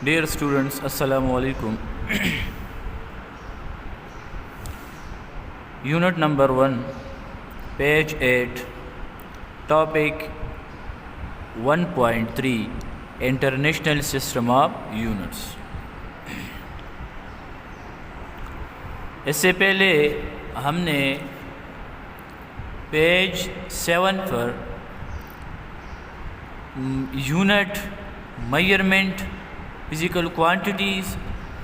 Dear students, Assalamu alaikum. Unit number 1, page 8, topic 1.3, International System of Units. इससे पहले हमने page 7 per unit, measurement, physical quantities,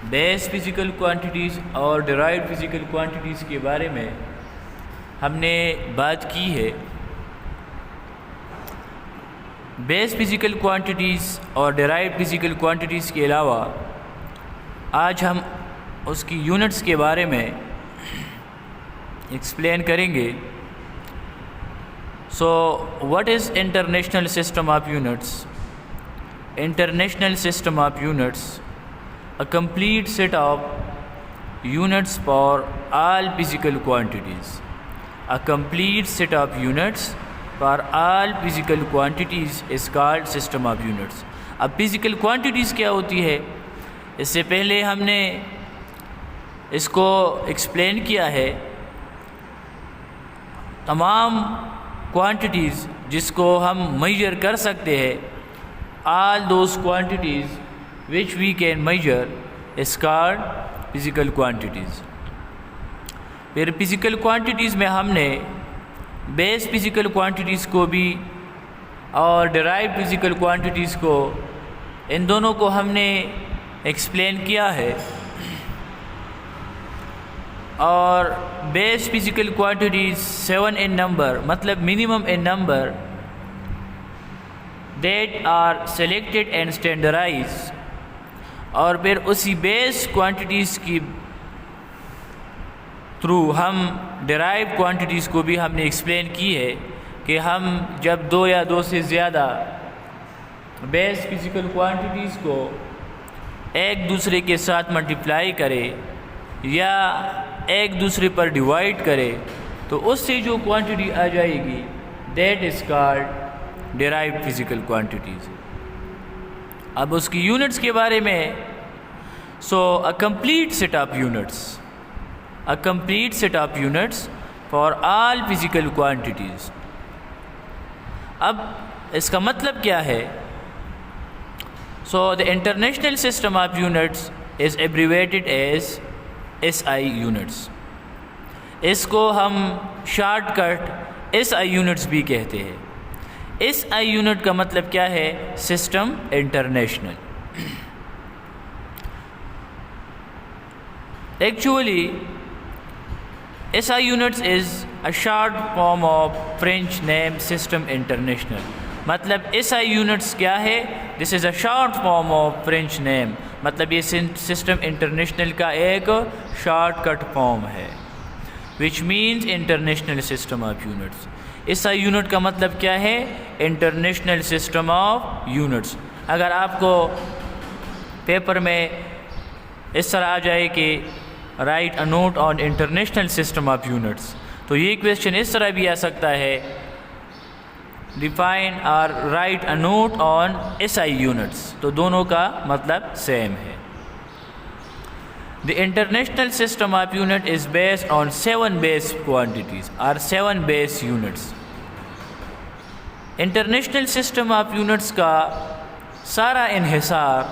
base physical quantities और derived physical quantities के बारे में हमने बात की है। बेस फिज़िकल क्वांटिटीज़ और डिराइव्ड फिज़िकल क्वांटिटीज़ के अलावा आज हम उसकी यूनिट्स के बारे में एक्सप्लेन करेंगे। So what is international system of units? International system of units, a complete set of units for all physical quantities. A complete set of units for all physical quantities is called system of units. अब physical quantities क्या होती है? इससे पहले हमने इसको explain किया है। तमाम quantities जिसको हम measure कर सकते हैं, all those quantities which we can measure is called physical quantities. फिर physical quantities में हमने base physical quantities को भी और derived physical quantities को, इन दोनों को हमने explain किया है। और base physical quantities 7 in number, मतलब minimum in number, that are selected and standardized। और फिर उसी बेस क्वांटिटीज़ की थ्रू हम डिराइव क्वांटिटीज़ को भी हमने एक्सप्लेन की है कि हम जब दो या दो से ज़्यादा बेस फिज़िकल क्वांटिटीज़ को एक दूसरे के साथ मल्टीप्लाई करें या एक दूसरे पर डिवाइड करें तो उससे जो क्वांटिटी आ जाएगी that is called derived physical quantities. अब उसकी यूनिट्स के बारे में, so a complete set of units, a complete set of units for all physical quantities. अब इसका मतलब क्या है? So the international system of units is abbreviated as SI units. इसको हम शॉर्टकट SI यूनिट्स भी कहते हैं। SI यूनिट का मतलब क्या है? System international. Actually SI units is a short form of French name system international. मतलब SI यूनिट्स क्या है? This is a short form of French name, मतलब ये सिस्टम इंटरनेशनल का एक शॉर्टकट फॉर्म है, which means international system of units. SI unit का मतलब क्या है? International system of units. अगर आपको पेपर में इस तरह आ जाए कि right a note on international system of units, तो ये क्वेश्चन इस तरह भी आ सकता है, डिफाइन और right a note on SI units. तो दोनों का मतलब सेम है। The international system of unit is based on 7 base quantities or 7 base units. International system of units का सारा इन्हिसार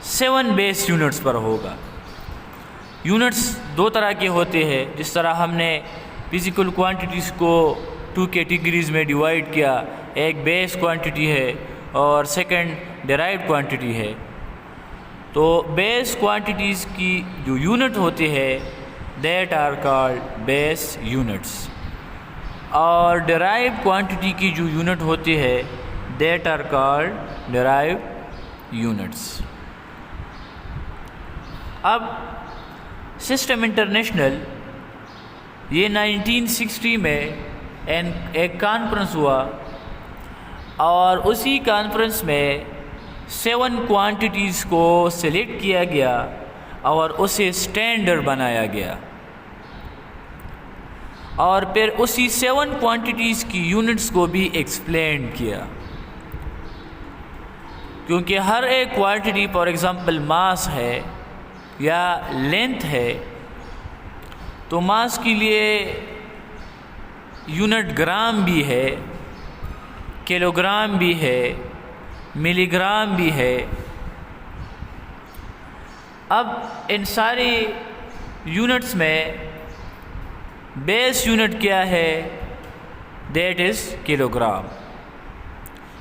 7 बेस यूनिट्स पर होगा। यूनिट्स दो तरह के होते हैं। जिस तरह हमने फिज़िकल क्वांटिटीज़ को 2 कैटेगरीज़ में डिवाइड किया, एक बेस क्वांटिटी है और सेकंड डिराइव्ड क्वांटिटी है। तो बेस क्वांटिटीज़ की जो यूनिट होती है that are called base units, और डिराइव्ड क्वांटिटी की जो यूनिट होती है that are called derived units. अब सिस्टम इंटरनेशनल ये 1960 में एक कॉन्फ्रेंस हुआ और उसी कॉन्फ्रेंस में 7 क्वांटिटीज़ को सिलेक्ट किया गया और उसे स्टैंडर्ड बनाया गया। और फिर उसी 7 क्वांटिटीज़ की यूनिट्स को भी एक्सप्लेन किया। क्योंकि हर एक क्वांटिटी फॉर एग्ज़ाम्पल मास है या लेंथ है, तो मास के लिए यूनिट ग्राम भी है, किलोग्राम भी है, मिलीग्राम भी है। अब इन सारी यूनिट्स में बेस यूनिट क्या है? That is kilogram.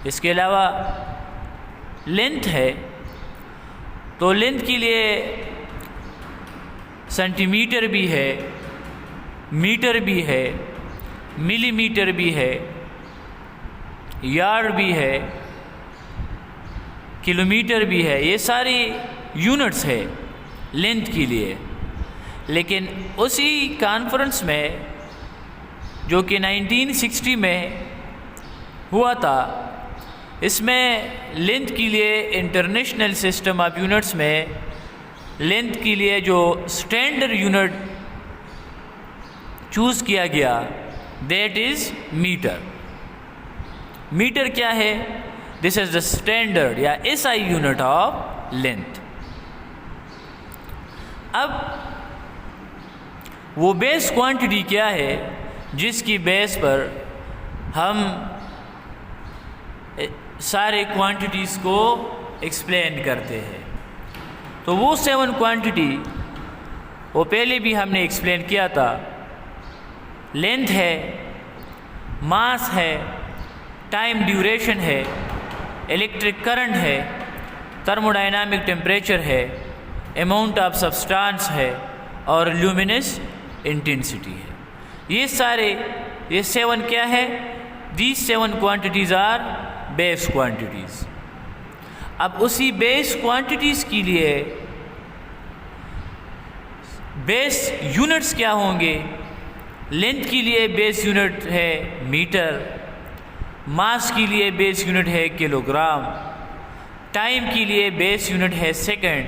इसके अलावा लेंथ है, तो लेंथ के लिए सेंटीमीटर भी है, मीटर भी है, मिलीमीटर भी है, यार्ड भी है, किलोमीटर भी है। ये सारी यूनिट्स है लेंथ के लिए। लेकिन उसी कॉन्फ्रेंस में जो कि 1960 में हुआ था, इसमें लेंथ के लिए इंटरनेशनल सिस्टम ऑफ यूनिट्स में लेंथ के लिए जो स्टैंडर्ड यूनिट चूज़ किया गया दैट इज़ मीटर। मीटर क्या है? दिस इज़ द स्टैंडर्ड या SI यूनिट ऑफ लेंथ। अब वो बेस क्वांटिटी क्या है जिसकी बेस पर हम सारे क्वांटिटीज़ को एक्सप्लेन करते हैं? तो वो 7 क्वांटिटी वो पहले भी हमने एक्सप्लेन किया था। लेंथ है, मास है, टाइम ड्यूरेशन है, इलेक्ट्रिक करंट है, थर्मोडायनामिक टेम्परेचर है, अमाउंट ऑफ सब्सटेंस है और ल्यूमिनस इंटेंसिटी है। ये 7 क्या है? These 7 quantities are base quantities. अब उसी बेस क्वांटिटीज़ के लिए बेस यूनिट्स क्या होंगे? लेंथ के लिए बेस यूनिट है मीटर, मास के लिए बेस यूनिट है किलोग्राम, टाइम के लिए बेस यूनिट है सेकंड,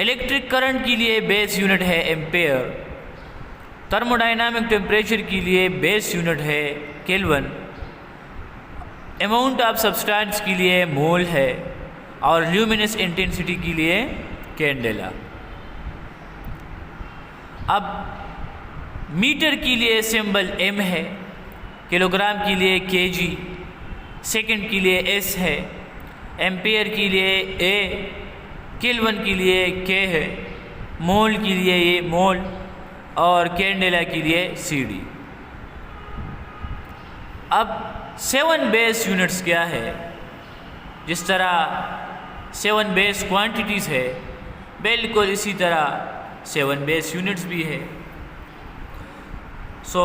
इलेक्ट्रिक करंट के लिए बेस यूनिट है एम्पेयर, थर्मोडायनामिक टेम्परेचर के लिए बेस यूनिट है केल्विन, अमाउंट ऑफ सब्सटेंस के लिए मोल है और ल्यूमिनस इंटेंसिटी के लिए कैंडेला। अब मीटर के लिए सिंबल M है, किलोग्राम के लिए kg, सेकंड के लिए S है, एम्पेयर के लिए A, केल्विन के लिए K है, मोल के लिए ये मोल और कैंडेला के लिए CD। अब 7 बेस यूनिट्स क्या है? जिस तरह 7 बेस क्वांटिटीज़ है, बिल्कुल इसी तरह 7 बेस यूनिट्स भी है। So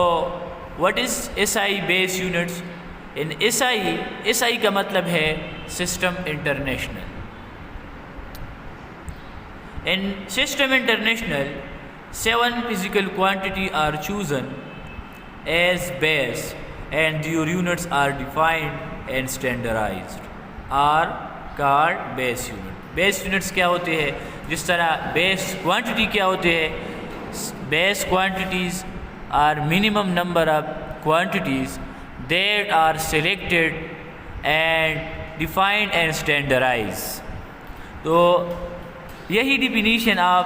what is SI base units? In SI का मतलब है system international. In system international 7 physical quantity are chosen as base and their units are defined and standardized are called base unit. Base units क्या होते हैं? जिस तरह base quantity क्या होते हैं? Base quantities are minimum number of quantities that are selected and defined and standardized। तो यही डिफिनीशन आप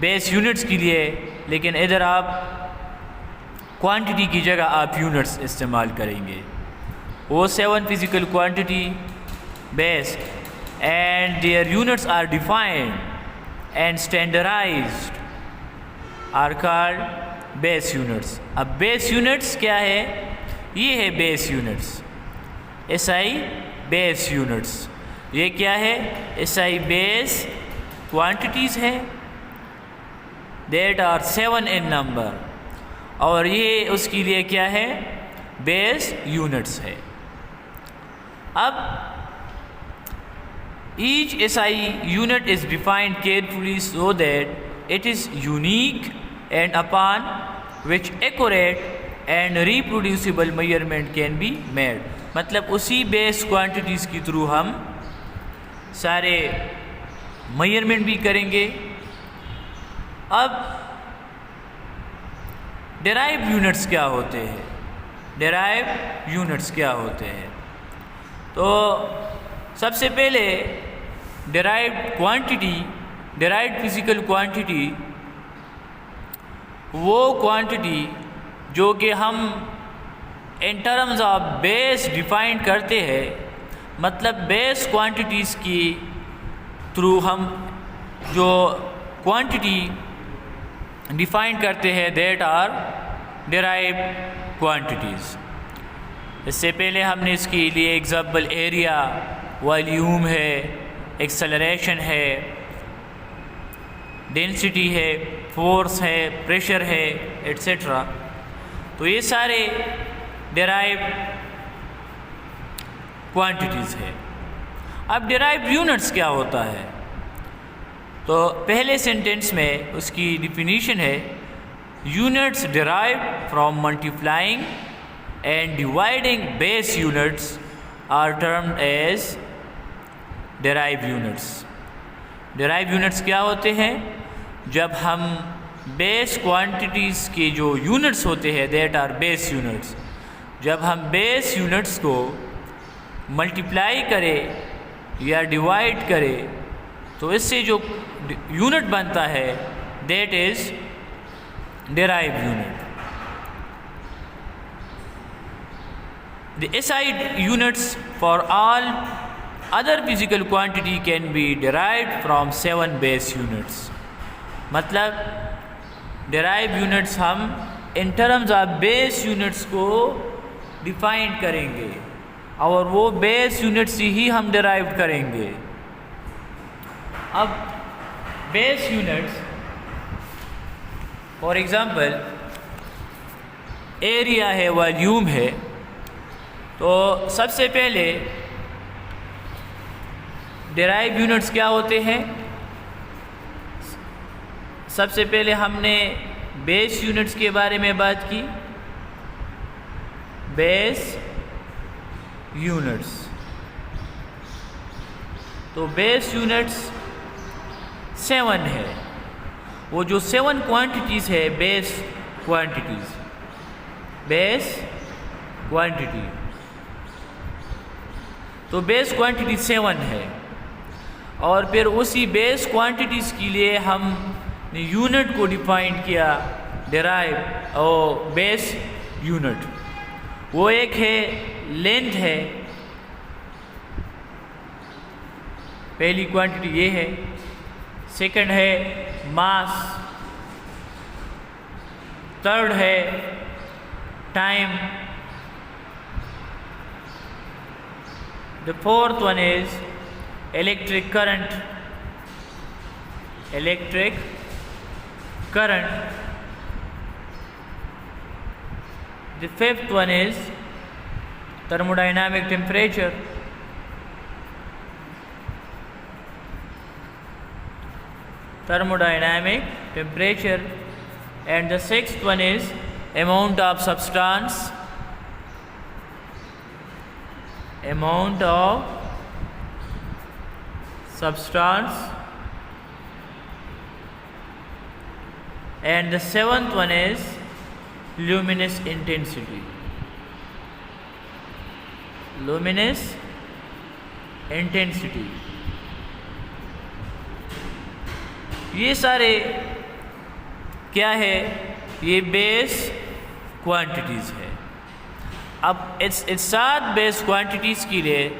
बेस यूनिट्स के लिए, लेकिन इधर आप क्वांटिटी की जगह आप यूनिट्स इस्तेमाल करेंगे। वो 7 physical quantity base and their units are defined and standardised are called base units. अब बेस यूनिट्स क्या है? ये है base units, SI base units. ये क्या है? SI बेस क्वांटिटीज़ है दैट आर 7 in नंबर, और ये उसके लिए क्या है? बेस यूनिट्स है। अब each SI unit is defined carefully so that it is unique and upon which accurate and reproducible measurement can be made. मतलब उसी बेस क्वांटिटीज़ के थ्रू हम सारे मेजरमेंट भी करेंगे। अब डेराइव यूनिट्स क्या होते हैं? डेराइव यूनिट्स क्या होते हैं? तो सबसे पहले डिराइव्ड फिजिकल क्वांटिटी वो क्वांटिटी जो कि हम in terms of base define करते हैं, मतलब बेस क्वांटिटीज़ की थ्रू हम जो क्वांटिटी डिफाइन करते हैं दैट आर डिराइव्ड क्वांटिटीज़। इससे पहले हमने इसके लिए एग्जाम्पल एरिया, वॉल्यूम है, एक्सेलरेशन है, डेंसिटी है, फोर्स है, प्रेशर है, एट्सेट्रा। तो ये सारे डिराइव्ड क्वांटिटीज़ है। अब डिराइव्ड यूनिट्स क्या होता है? तो पहले सेंटेंस में उसकी डिफिनीशन है, units derived from multiplying and dividing base units are termed as derived units. Derived units क्या होते हैं? जब हम बेस क्वांटिटीज़ के जो यूनिट्स होते हैं दैट आर बेस यूनिट्स, जब हम बेस यूनिट्स को मल्टीप्लाई करें या डिवाइड करें तो इससे जो यूनिट बनता है that is derived unit. The SI units for all other physical quantity can be derived from 7 base units। मतलब डिराइव यूनिट्स हम in terms of base units को डिफाइन करेंगे और वो बेस यूनिट्स ही हम डिराइव करेंगे। अब base units for example area है, वॉल्यूम है, तो सबसे पहले डिराइव यूनिट्स क्या होते हैं? सबसे पहले हमने बेस यूनिट्स के बारे में बात की। बेस यूनिट्स, तो बेस यूनिट्स 7 है। वो जो 7 क्वांटिटीज़ है बेस क्वांटिटीज़, बेस क्वांटिटी, तो बेस क्वांटिटी 7 है। और फिर उसी बेस क्वांटिटीज़ के लिए हम यूनिट को डिफाइन किया, डिराइव और बेस यूनिट। वो एक है लेंथ है, पहली क्वांटिटी ये है। सेकंड है मास, थर्ड है time, the fourth one is electric current, the fifth one is thermodynamic temperature, and the sixth one is amount of substance, and the seventh one is luminous intensity, ये सारे क्या है? ये base quantities है। अब इस 7 base quantities के लिए,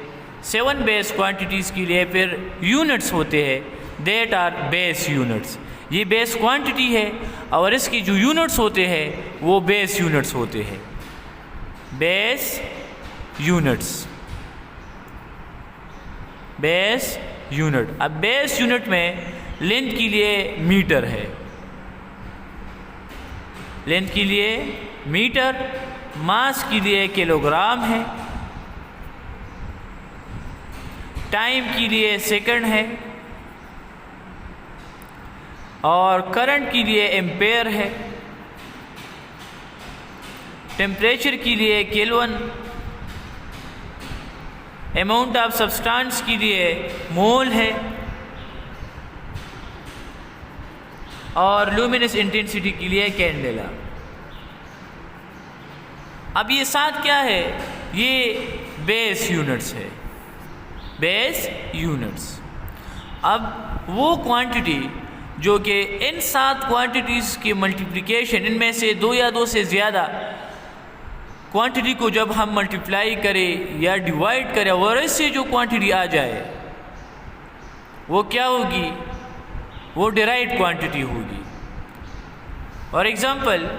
7 बेस क्वांटिटीज़ के लिए फिर यूनिट्स होते हैं दैट आर बेस यूनिट्स। ये बेस क्वांटिटी है और इसकी जो यूनिट्स होते हैं वो बेस यूनिट्स होते हैं, बेस यूनिट्स, बेस यूनिट। अब बेस यूनिट में लेंथ के लिए मीटर है, लेंथ के लिए मीटर, मास के लिए किलोग्राम है, टाइम के लिए सेकंड है और करंट के लिए एम्पेयर है, टेम्परेचर के लिए केल्विन, अमाउंट ऑफ सब्सटेंस के लिए मोल है और लुमिनस इंटेंसिटी के लिए कैंडेला। अब ये 7 क्या है? ये बेस यूनिट्स है, बेस यूनिट्स। अब वो क्वांटिटी जो कि इन 7 क्वांटिटीज़ की मल्टीप्लिकेशन, इनमें से 2 या 2 से ज़्यादा क्वांटिटी को जब हम मल्टीप्लाई करें या डिवाइड करें और इससे जो क्वांटिटी आ जाए वो क्या होगी, वो डिराइव्ड क्वांटिटी होगी। फॉर एग्ज़ाम्पल,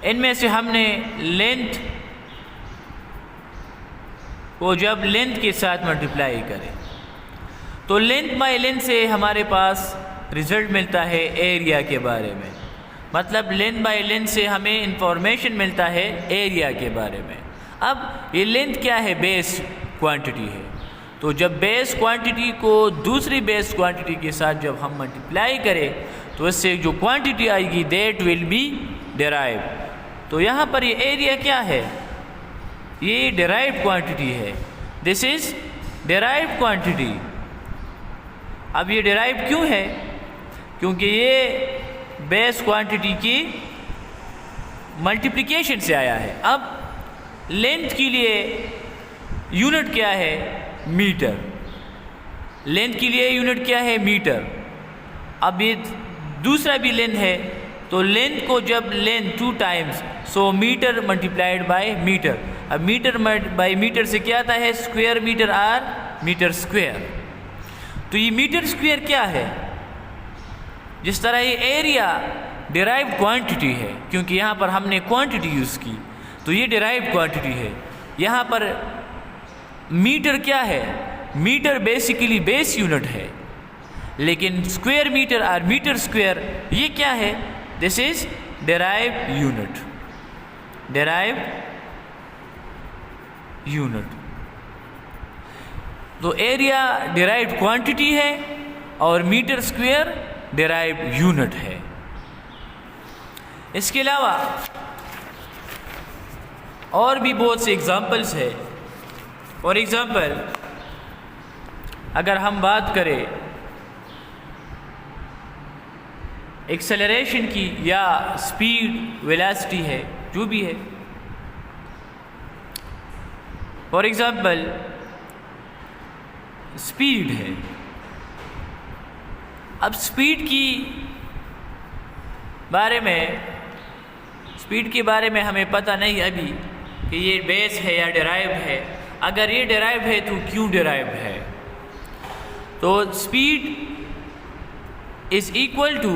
इनमें से हमने लेंथ को जब लेंथ के साथ मल्टीप्लाई करें तो लेंथ बाय लेंथ से हमारे पास रिज़ल्ट मिलता है एरिया के बारे में। मतलब लेंथ बाय लेंथ से हमें इंफॉर्मेशन मिलता है एरिया के बारे में। अब ये लेंथ क्या है, बेस क्वांटिटी है। तो जब बेस क्वांटिटी को दूसरी बेस क्वांटिटी के साथ जब हम मल्टीप्लाई करें तो इससे जो क्वांटिटी आएगी दैट विल बी डिराइव। तो यहाँ पर ये एरिया क्या है, ये डिराइव्ड क्वांटिटी है। This is derived quantity. अब ये डिराइव क्यों है, क्योंकि ये बेस क्वांटिटी की मल्टीप्लिकेशन से आया है। अब लेंथ के लिए यूनिट क्या है, मीटर। लेंथ के लिए यूनिट क्या है, मीटर। अब ये दूसरा भी लेंथ है तो लेंथ को जब length 2 times, so metre multiplied by metre. अब मीटर बाय मीटर से क्या आता है, square metre or metre square. तो ये मीटर स्क्वायर क्या है, जिस तरह ये एरिया डिराइव्ड क्वांटिटी है, क्योंकि यहाँ पर हमने क्वांटिटी यूज़ की तो ये डिराइव्ड क्वांटिटी है। यहाँ पर मीटर क्या है, मीटर बेसिकली बेस यूनिट है, लेकिन स्क्वायर मीटर और मीटर स्क्वायर ये क्या है, this is derived unit, derived unit. तो एरिया डिराइव्ड क्वांटिटी है और मीटर स्क्वायर डिराइव्ड यूनिट है। इसके अलावा और भी बहुत से एग्जाम्पल्स है। फॉर एग्ज़ाम्पल, अगर हम बात करें एक्सेलरेशन की या स्पीड वेलोसिटी है, जो भी है। फॉर एग्ज़ाम्पल स्पीड है। अब स्पीड के बारे में हमें पता नहीं अभी कि ये बेस है या डिराइव है। अगर ये डिराइव है तो क्यों डिराइव है। तो speed is equal to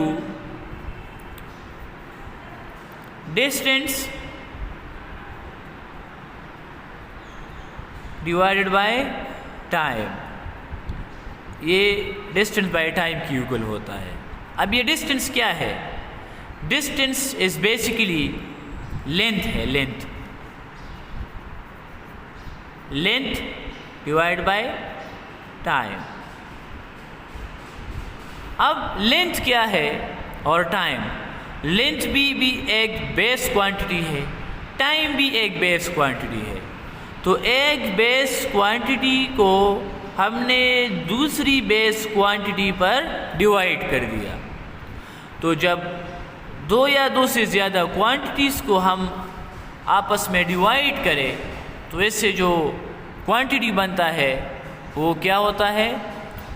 distance divided by time. ये डिस्टेंस बाय टाइम की इक्वल होता है। अब ये डिस्टेंस क्या है, डिस्टेंस इज बेसिकली लेंथ है, लेंथ डिवाइड बाय टाइम। अब लेंथ क्या है और टाइम, लेंथ भी एक बेस क्वांटिटी है, टाइम भी एक बेस क्वांटिटी है। तो एक बेस क्वांटिटी को हमने दूसरी बेस क्वांटिटी पर डिवाइड कर दिया। तो जब 2 या 2 से ज़्यादा क्वांटिटीज़ को हम आपस में डिवाइड करें तो इससे जो क्वांटिटी बनता है वो क्या होता है,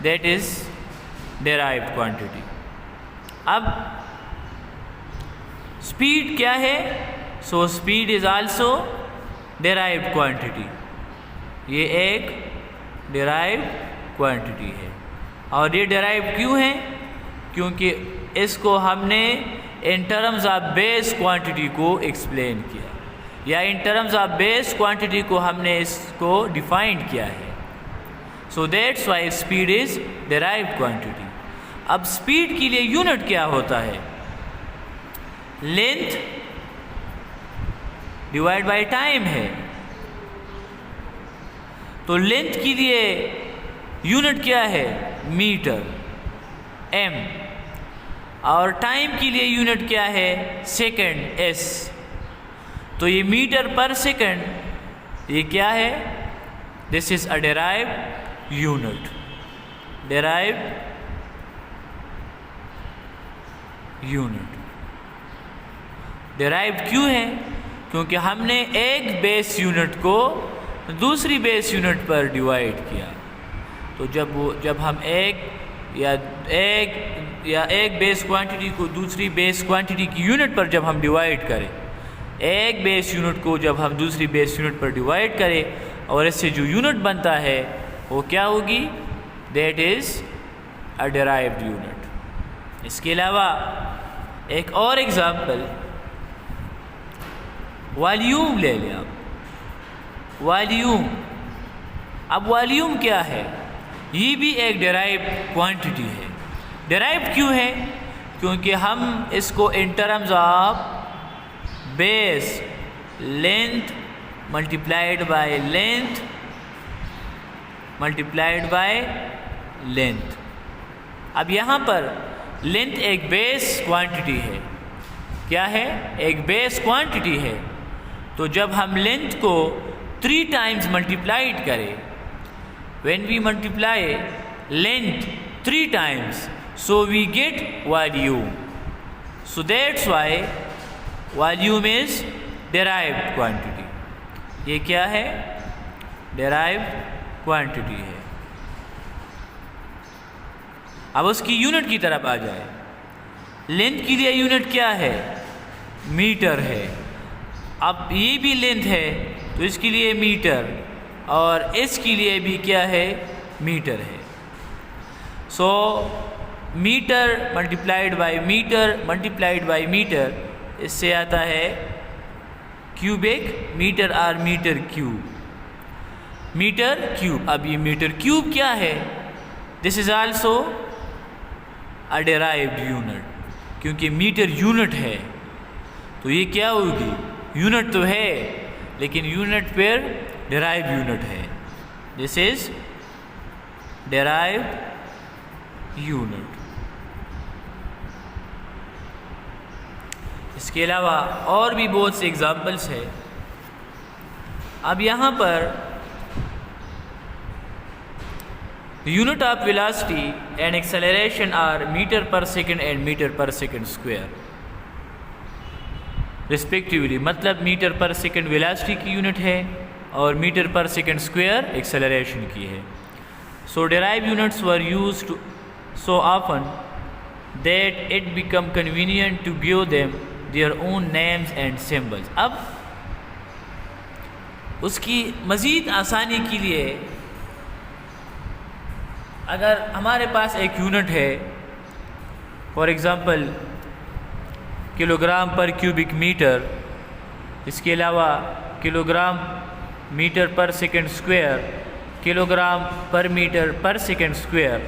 दैट इज़ डिराइव्ड क्वांटिटी। अब स्पीड क्या है, so speed is also derived quantity. ये एक डिराइव्ड क्वांटिटी है। और ये डिराइव क्यों है, क्योंकि इसको हमने in terms of base quantity को एक्सप्लेन किया, या in terms of base quantity को हमने इसको डिफाइंड किया है। So that's why speed is derived quantity. अब स्पीड के लिए यूनिट क्या होता है, लेंथ डिवाइड बाय टाइम है। तो लेंथ के लिए यूनिट क्या है, मीटर, एम। और टाइम के लिए यूनिट क्या है, सेकंड, एस। तो you मीटर पर सेकंड ये क्या है, this is a derived unit, derived unit. Derived क्यों है, क्योंकि हमने एक बेस यूनिट को दूसरी बेस यूनिट पर डिवाइड किया। तो जब हम एक बेस क्वांटिटी को दूसरी बेस क्वांटिटी की यूनिट पर जब हम डिवाइड करें, एक बेस यूनिट को जब हम दूसरी बेस यूनिट पर डिवाइड करें और इससे जो यूनिट बनता है वो क्या होगी? That is a derived unit. इसके अलावा एक और एग्जांपल वॉल्यूम ले लें आप। वॉल्यूम, अब वॉल्यूम क्या है? ये भी एक डिराइव्ड क्वांटिटी है। डिराइव्ड क्यों है? क्योंकि हम इसको in terms of base length multiplied by length multiplied by length. अब यहाँ पर लेंथ एक बेस क्वांटिटी है। क्या है? एक बेस क्वांटिटी है। तो जब हम लेंथ को 3 टाइम्स मल्टीप्लाइड करें, when we multiply length 3 times, so we get volume. So that's why volume is derived quantity. ये क्या है? derived quantity है। अब उसकी यूनिट की तरफ आ जाए। लेंथ के लिए यूनिट क्या है? मीटर है। अब ये भी लेंथ है तो इसके लिए मीटर, और इसके लिए भी क्या है? मीटर है। So metre multiplied by metre multiplied by metre, इससे आता है क्यूबिक मीटर और मीटर क्यूब। Metre cube. अब ये मीटर क्यूब क्या है? This is also a derived unit, क्योंकि मीटर यूनिट है। तो ये क्या होगी? यूनिट तो है लेकिन यूनिट पर डिराइव यूनिट है। This is derived unit. इसके अलावा और भी बहुत से एग्जाम्पल्स है। अब यहाँ पर unit of velocity and acceleration are metre per second and metre per second square respectively. मतलब मीटर पर सेकेंड वेलोसिटी की यूनिट है और metre per second square acceleration की है। So derive units were used so often that it become convenient to give them their own names and symbols. अब उसकी मज़ीद आसानी के लिए अगर हमारे पास एक यूनिट है, फॉर एग्ज़ाम्पल किलोग्राम पर क्यूबिक मीटर, इसके अलावा kilogram metre per second square, kilogram पर मीटर पर सेकेंड स्क्वायर,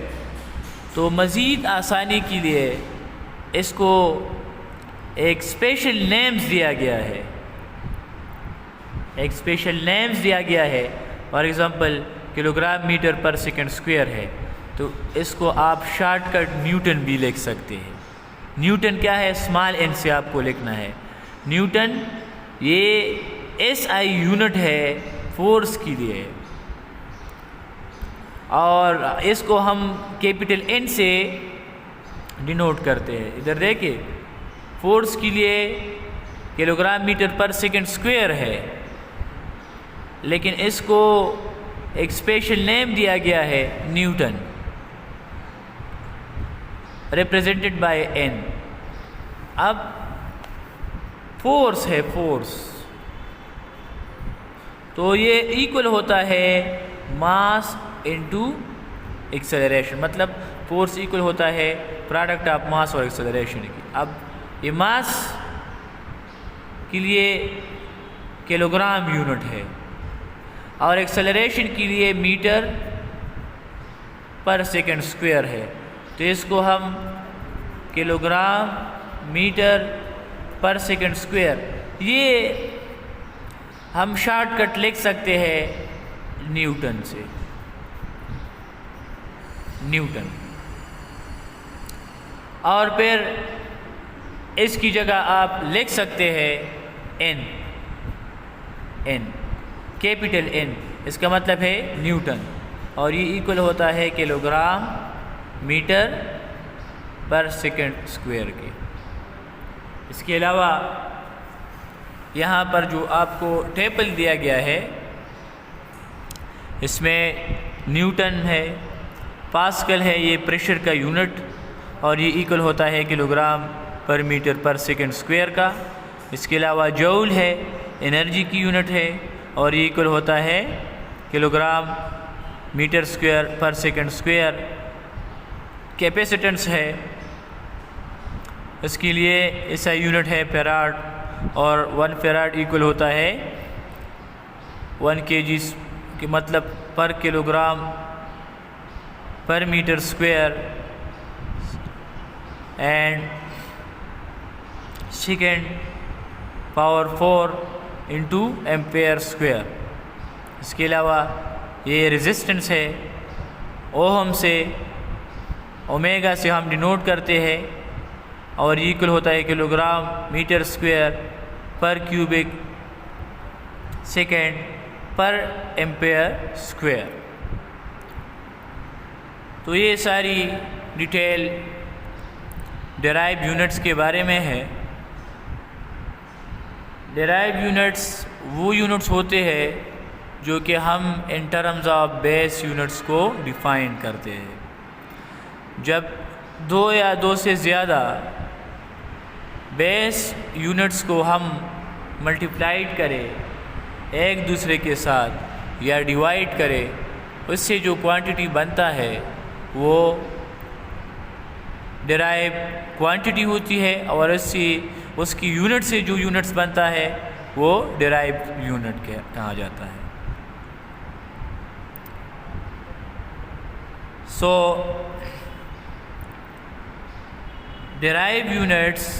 तो मज़ीद आसानी के लिए इसको एक स्पेशल नेम्स दिया गया है। एक स्पेशल नेम्स दिया गया है। For example kilogram metre per second square है तो इसको आप शॉर्टकट न्यूटन भी लिख सकते हैं। न्यूटन क्या है? स्मॉल एन से आपको लिखना है। न्यूटन ये SI यूनिट है फोर्स के लिए, और इसको हम कैपिटल N से डिनोट करते हैं। इधर देखिए, फोर्स के लिए kilogram metre per second square है, लेकिन इसको एक स्पेशल नेम दिया गया है न्यूटन, रिप्रेजेंटेड बाय N। अब फोर्स है, फोर्स तो ये इक्वल होता है मास इनटू एक्सेलरेशन। मतलब फोर्स इक्वल होता है प्रोडक्ट ऑफ मास और एक्सेलरेशन की। अब ये मास के लिए किलोग्राम यूनिट है और एक्सेलरेशन के लिए मीटर पर सेकेंड स्क्वायर है, तो इसको हम kilogram metre per second square ये हम शॉर्टकट लिख सकते हैं न्यूटन से, न्यूटन। और फिर इसकी जगह आप लिख सकते हैं N, N कैपिटल N, इसका मतलब है न्यूटन, और ये इक्वल होता है kilogram metre per second square के। इसके अलावा यहाँ पर जो आपको टेबल दिया गया है इसमें न्यूटन है, पास्कल है, ये प्रेशर का यूनिट, और ये इक्वल होता है किलोग्राम पर मीटर पर सेकंड स्क्वायर का। इसके अलावा जूल है, एनर्जी की यूनिट है, और ये इक्वल होता है किलोग्राम मीटर स्क्वायर पर सेकंड स्क्वायर। कैपेसिटेंस है, इसके लिए ऐसा यूनिट है फेराड, और 1 फेराड इक्वल होता है 1 kg के मतलब पर किलोग्राम पर metre square and second power 4 into ampere square. इसके अलावा ये रेजिस्टेंस है, ओहम से ओमेगा से हम डिनोट करते हैं, और इक्वल होता है किलोग्राम मीटर स्क्वायर पर cubic second per ampere square. तो ये सारी डिटेल डेराइव यूनिट्स के बारे में है। डेराइव यूनिट्स वो यूनिट्स होते हैं जो कि हम in terms of base units को डिफ़ाइन करते हैं। जब 2 या 2 से ज़्यादा बेस यूनिट्स को हम मल्टीप्लाइड करें एक दूसरे के साथ या डिवाइड करें, उससे जो क्वांटिटी बनता है वो डेराइव क्वांटिटी होती है, और उसकी यूनिट से जो यूनिट्स बनता है वो डेराइव यूनिट कहा जाता है। So derive units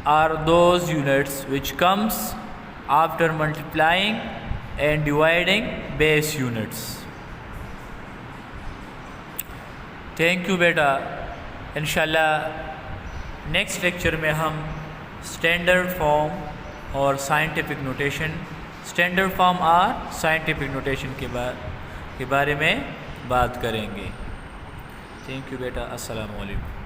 are those units which comes after multiplying and dividing base units. Thank you बेटा। इंशाल्लाह नेक्स्ट लेक्चर में हम स्टैंडर्ड फॉर्म और साइंटिफिक नोटेशन, स्टैंडर्ड फॉर्म और साइंटिफिक नोटेशन के बारे में बात करेंगे। थैंक यू बेटा। अस्सलाम वालेकुम।